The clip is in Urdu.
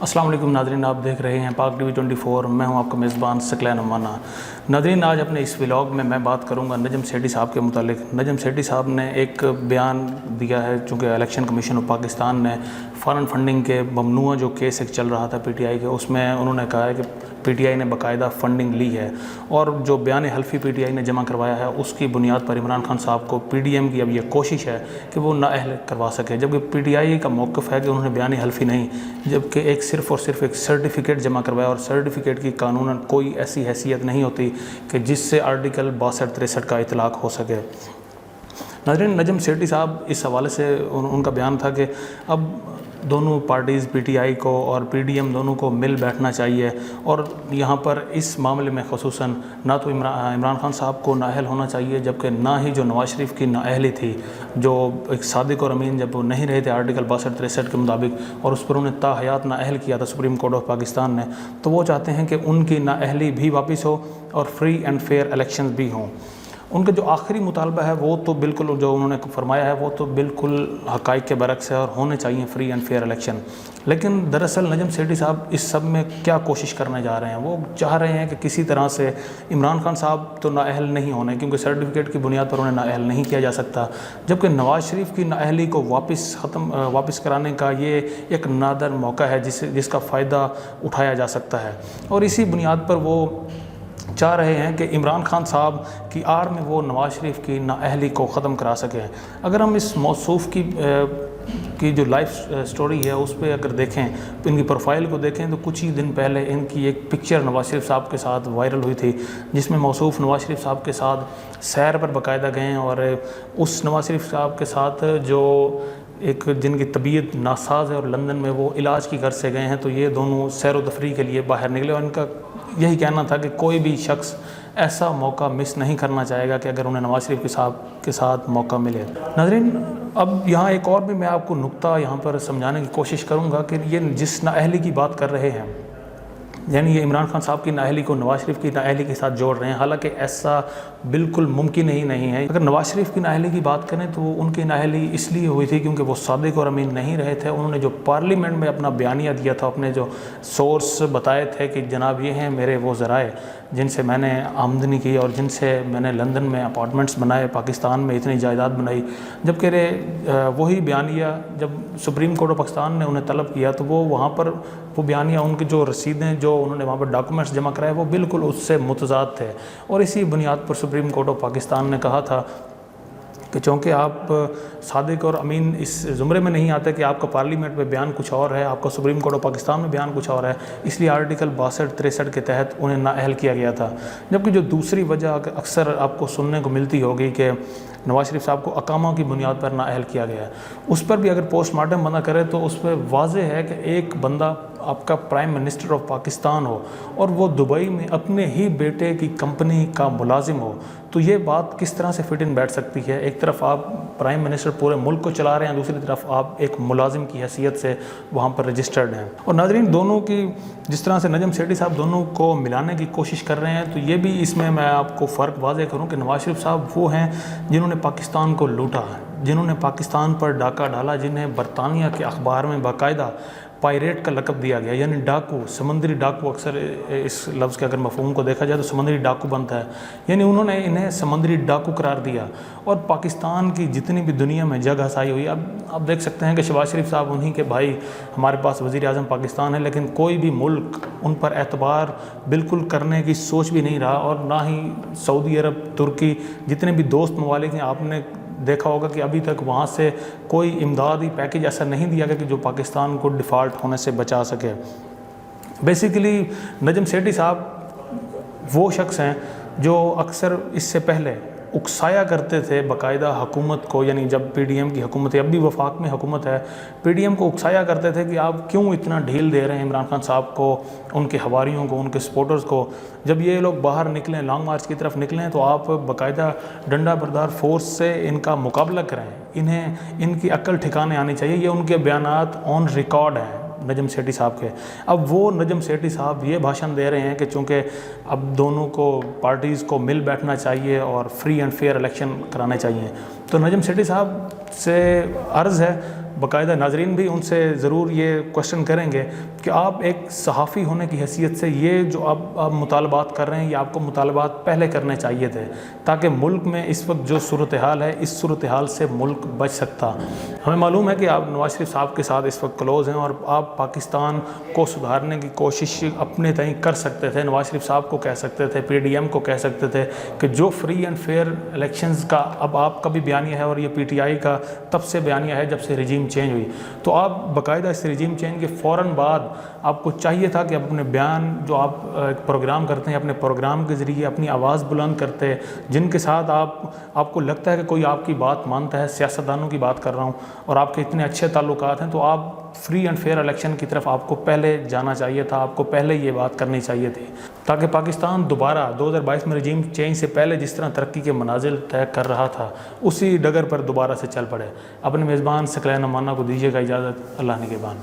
السلام علیکم ناظرین، آپ دیکھ رہے ہیں پاک ٹی وی 24۔ میں ہوں آپ کا میزبان ثقلین امانہ۔ ناظرین، آج اپنے اس ولاگ میں بات کروں گا نجم سیٹھی صاحب کے متعلق۔ نجم سیٹھی صاحب نے ایک بیان دیا ہے، چونکہ الیکشن کمیشن آف پاکستان نے فارن فنڈنگ کے ممنوع جو کیس ایک چل رہا تھا پی ٹی آئی کے، اس میں انہوں نے کہا ہے کہ پی ٹی آئی نے باقاعدہ فنڈنگ لی ہے، اور جو بیان حلفی پی ٹی آئی نے جمع کروایا ہے اس کی بنیاد پر عمران خان صاحب کو پی ڈی ایم کی اب یہ کوشش ہے کہ وہ نااہل کروا سکے، جبکہ پی ٹی آئی کا موقف ہے کہ انہوں نے بیان حلفی نہیں، جبکہ ایک صرف اور صرف ایک سرٹیفکیٹ جمع کروایا، اور سرٹیفکیٹ کی قانوناً کوئی ایسی حیثیت نہیں ہوتی کہ جس سے آرٹیکل 62-63 کا اطلاق ہو سکے۔ ناظرین، نجم سیٹھی صاحب اس حوالے سے ان کا بیان تھا کہ اب دونوں پارٹیز پی ٹی آئی کو اور پی ڈی ایم دونوں کو مل بیٹھنا چاہیے، اور یہاں پر اس معاملے میں خصوصاً نہ تو عمران خان صاحب کو نااہل ہونا چاہیے، جبکہ نہ ہی جو نواز شریف کی نااہلی تھی، جو ایک صادق اور امین جب وہ نہیں رہے تھے آرٹیکل 62-63 کے مطابق، اور اس پر انہیں تا حیات نااہل کیا تھا سپریم کورٹ آف پاکستان نے، تو وہ چاہتے ہیں کہ ان کی نااہلی بھی واپس ہو اور فری اینڈ فیئر الیکشنز بھی ہوں۔ ان کا جو آخری مطالبہ ہے وہ تو بالکل جو انہوں نے فرمایا ہے وہ تو بالکل حقائق کے برعکس ہے، اور ہونے چاہیے فری اینڈ فیئر الیکشن۔ لیکن دراصل نجم سیٹھی صاحب اس سب میں کیا کوشش کرنے جا رہے ہیں؟ وہ چاہ رہے ہیں کہ کسی طرح سے عمران خان صاحب تو نااہل نہیں ہونے، کیونکہ سرٹیفکیٹ کی بنیاد پر انہیں نااہل نہیں کیا جا سکتا، جبکہ نواز شریف کی نااہلی کو واپس کرانے کا یہ ایک نادر موقع ہے جس کا فائدہ اٹھایا جا سکتا ہے، اور اسی بنیاد پر وہ چاہ رہے ہیں کہ عمران خان صاحب کی آڑ میں وہ نواز شریف کی نااہلی کو ختم کرا سکیں۔ اگر ہم اس موصوف کی جو لائف سٹوری ہے اس پہ اگر دیکھیں، ان کی پروفائل کو دیکھیں، تو کچھ ہی دن پہلے ان کی ایک پکچر نواز شریف صاحب کے ساتھ وائرل ہوئی تھی، جس میں موصوف نواز شریف صاحب کے ساتھ سیر پر باقاعدہ گئے ہیں، اور اس نواز شریف صاحب کے ساتھ جو جن کی طبیعت ناساز ہے اور لندن میں وہ علاج کی غرض سے گئے ہیں، تو یہ دونوں سیر و تفریح کے لیے باہر نکلے، اور ان کا یہی کہنا تھا کہ کوئی بھی شخص ایسا موقع مس نہیں کرنا چاہے گا کہ اگر انہیں نواز شریف صاحب کے ساتھ موقع ملے۔ ناظرین، اب یہاں ایک اور بھی میں آپ کو نقطہ یہاں پر سمجھانے کی کوشش کروں گا کہ یہ جس نااہلی کی بات کر رہے ہیں، یعنی یہ عمران خان صاحب کی نااہلی کو نواز شریف کی نااہلی کے ساتھ جوڑ رہے ہیں، حالانکہ ایسا بالکل ممکن ہی نہیں ہے۔ اگر نواز شریف کی نااہلی کی بات کریں تو ان کی نااہلی اس لیے ہوئی تھی کیونکہ وہ صادق اور امین نہیں رہے تھے۔ انہوں نے جو پارلیمنٹ میں اپنا بیانیہ دیا تھا، اپنے جو سورس بتائے تھے کہ جناب یہ ہیں میرے وہ ذرائع جن سے میں نے آمدنی کی اور جن سے میں نے لندن میں اپارٹمنٹس بنائے، پاکستان میں اتنی جائیداد بنائی، جبکہ وہی بیانیہ جب سپریم کورٹ آف پاکستان نے انہیں طلب کیا تو وہ وہاں پر وہ بیانیہ، ان کی جو رسیدیں جو انہوں نے وہاں پر ڈاکومنٹس جمع کرائے، وہ بالکل اس سے متضاد تھے، اور اسی بنیاد پر سپریم کورٹ آف پاکستان نے کہا تھا کہ چونکہ آپ صادق اور امین اس زمرے میں نہیں آتے کہ آپ کا پارلیمنٹ میں بیان کچھ اور ہے، آپ کا سپریم کورٹ آف پاکستان میں بیان کچھ اور ہے، اس لیے آرٹیکل 62-63 کے تحت انہیں نااہل کیا گیا تھا۔ جبکہ جو دوسری وجہ اکثر آپ کو سننے کو ملتی ہوگی کہ نواز شریف صاحب کو اقامہ کی بنیاد پر نااہل کیا گیا ہے، اس پر بھی اگر پوسٹ مارٹم بندہ کرے تو اس پہ واضح ہے کہ ایک بندہ آپ کا پرائم منسٹر آف پاکستان ہو اور وہ دبئی میں اپنے ہی بیٹے کی کمپنی کا ملازم ہو، تو یہ بات کس طرح سے فٹ ان بیٹھ سکتی ہے؟ ایک طرف آپ پرائم منسٹر پورے ملک کو چلا رہے ہیں، دوسری طرف آپ ایک ملازم کی حیثیت سے وہاں پر رجسٹرڈ ہیں۔ اور ناظرین، دونوں کی جس طرح سے نجم سیٹھی صاحب دونوں کو ملانے کی کوشش کر رہے ہیں، تو یہ بھی اس میں آپ کو فرق واضح کروں کہ نواز شریف صاحب وہ ہیں جنہوں نے پاکستان کو لوٹا، جنہوں نے پاکستان پر ڈاکہ ڈالا، جنہیں برطانیہ کے اخبار میں باقاعدہ پائریٹ کا لقب دیا گیا، یعنی ڈاکو، سمندری ڈاکو۔ اکثر اس لفظ کے اگر مفہوم کو دیکھا جائے تو سمندری ڈاکو بنتا ہے، یعنی انہوں نے انہیں سمندری ڈاکو قرار دیا، اور پاکستان کی جتنی بھی دنیا میں جگہ ہسائی ہوئی۔ اب آپ دیکھ سکتے ہیں کہ شہباز شریف صاحب انہی کے بھائی، ہمارے پاس وزیر اعظم پاکستان ہے، لیکن کوئی بھی ملک ان پر اعتبار بالکل کرنے کی سوچ بھی نہیں رہا، اور نہ ہی سعودی عرب، ترکی، جتنے بھی دوست ممالک ہیں، آپ نے دیکھا ہوگا کہ ابھی تک وہاں سے کوئی امدادی پیکیج ایسا نہیں دیا گیا کہ جو پاکستان کو ڈیفالٹ ہونے سے بچا سکے۔ بیسیکلی نجم سیٹھی صاحب وہ شخص ہیں جو اکثر اس سے پہلے اکسایا کرتے تھے باقاعدہ حکومت کو، یعنی جب پی ڈی ایم کی حکومت ہے، اب بھی وفاق میں حکومت ہے، پی ڈی ایم کو اکسایا کرتے تھے کہ آپ کیوں اتنا ڈھیل دے رہے ہیں عمران خان صاحب کو، ان کے حواریوں کو، ان کے سپورٹرز کو۔ جب یہ لوگ باہر نکلیں، لانگ مارچ کی طرف نکلیں، تو آپ باقاعدہ ڈنڈا بردار فورس سے ان کا مقابلہ کریں، انہیں ان کی عقل ٹھکانے آنی چاہیے۔ یہ ان کے بیانات آن ریکارڈ ہیں نجم سیٹھی صاحب کے۔ اب وہ نجم سیٹھی صاحب یہ بھاشن دے رہے ہیں کہ چونکہ اب دونوں کو پارٹیز کو مل بیٹھنا چاہیے اور فری اینڈ فیئر الیکشن کرانے چاہیے، تو نجم سیٹھی صاحب سے عرض ہے باقاعدہ ناظرین بھی ان سے ضرور یہ کوشچن کریں گے کہ آپ ایک صحافی ہونے کی حیثیت سے یہ جو آپ مطالبات کر رہے ہیں، یہ آپ کو مطالبات پہلے کرنے چاہیے تھے تاکہ ملک میں اس وقت جو صورتحال ہے اس صورتحال سے ملک بچ سکتا۔ ہمیں معلوم ہے کہ آپ نواز شریف صاحب کے ساتھ اس وقت کلوز ہیں اور آپ پاکستان کو سدھارنے کی کوشش اپنے تئیں کر سکتے تھے، نواز شریف صاحب کو کہہ سکتے تھے، پی ڈی ایم کو کہہ سکتے تھے کہ جو فری اینڈ فیئر الیکشنز کا اب آپ کا بھی بیانیہ ہے اور یہ پی ٹی آئی کا تب سے بیانیہ ہے جب سے رجیم چینج ہوئی، تو آپ باقاعدہ اس رجیم چینج کے فوراً بعد آپ کو چاہیے تھا کہ اپنے بیان جو آپ پروگرام کرتے ہیں اپنے پروگرام کے ذریعے اپنی آواز بلند کرتے، جن کے ساتھ آپ کو لگتا ہے کہ کوئی آپ کی بات مانتا ہے، سیاستدانوں کی بات کر رہا ہوں، اور آپ کے اتنے اچھے تعلقات ہیں، تو آپ فری اینڈ فیئر الیکشن کی طرف آپ کو پہلے جانا چاہیے تھا، آپ کو پہلے یہ بات کرنی چاہیے تھی تاکہ پاکستان دوبارہ 2022 میں رجیم چینج سے پہلے جس طرح ترقی کے منازل طے کر رہا تھا اسی ڈگر پر دوبارہ سے چل پڑے۔ اپنے میزبان ثقلین نعمانہ کو دیجیے گا اجازت، اللہ نگہبان۔